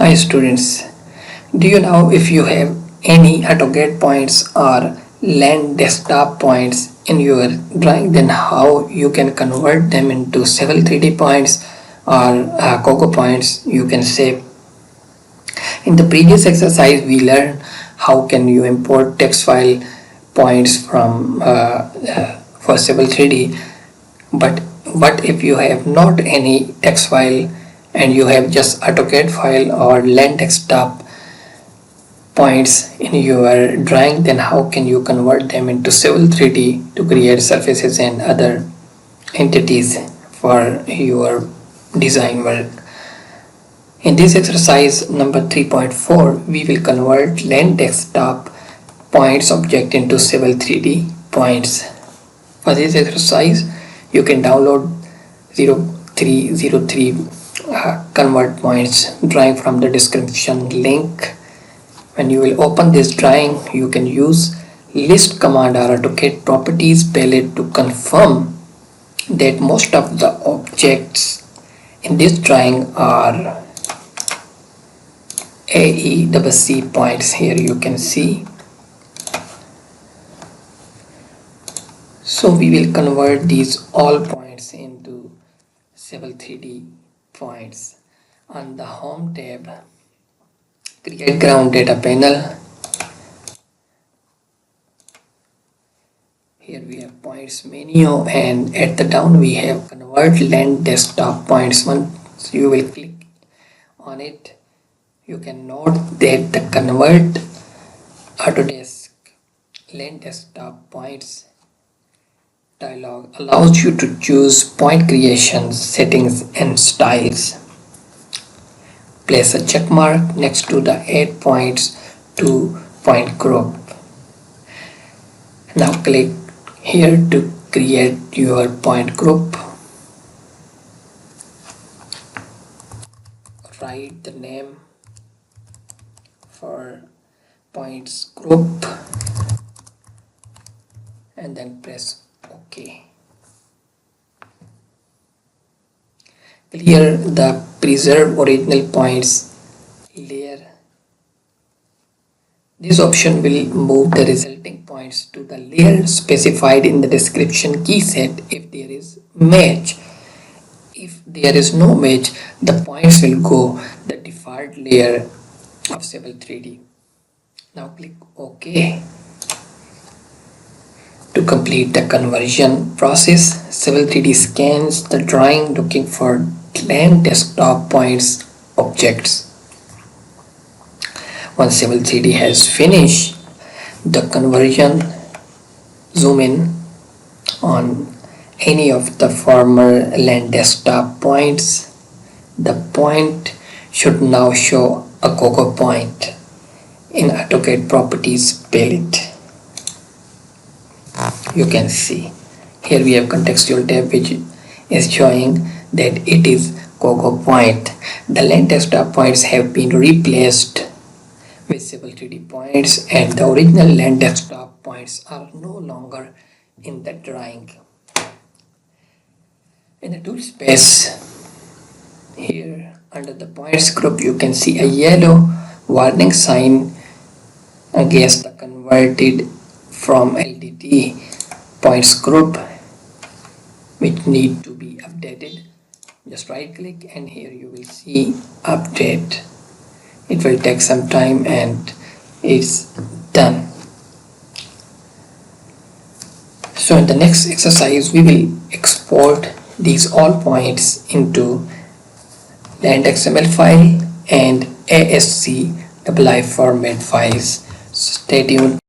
Hi students, do you know if you have any AutoCAD points or Land Desktop points in your drawing, then how you can convert them into several 3D points or Cogo points you can save. In the previous exercise we learned how can you import text file points from for Civil 3D, but what if you have not any text file and you have just AutoCAD file or Land Desktop points in your drawing, then how can you convert them into Civil 3D to create surfaces and other entities for your design work. In this exercise number 3.4, we will convert Land Desktop points object into Civil 3D points. For this exercise, you can download 0303 convert points drawing from the description link. When you will open this drawing, you can use list command or AutoCAD properties palette to confirm that most of the objects in this drawing are AECC points. Here you can see. So we will convert these all points into Civil 3D points. On the Home tab, create ground data panel. Here we have points menu, and at the down we have convert Land Desktop points. Once you will click on it, you can note that the convert Autodesk Land Desktop points dialog allows you to choose point creation, settings and styles. Place a check mark next to the add points to point group. Now click here to create your point group. Write the name for points group and then press OK. Clear the preserve original points layer. This option will move the resulting points to the layer specified in the description key set if there is match. If there is no match, the points will go the default layer of Civil 3D. Now click OK. To complete the conversion process, Civil 3D scans the drawing looking for Land Desktop points objects. Once Civil 3D has finished the conversion, zoom in on any of the former Land Desktop points. The point should now show a Cogo point in AutoCAD properties palette. You can see here we have contextual tab which is showing that it is Cogo point. The Land Desktop points have been replaced with Civil 3D points, and the original Land Desktop points are no longer in the drawing. In the tool space, here under the points group, you can see a yellow warning sign against the converted from LDT points group which need to be updated. Just right click and here you will see update. It will take some time and it's done. So in the next exercise we will export these all points into Land XML file and ASCII format files. Stay tuned.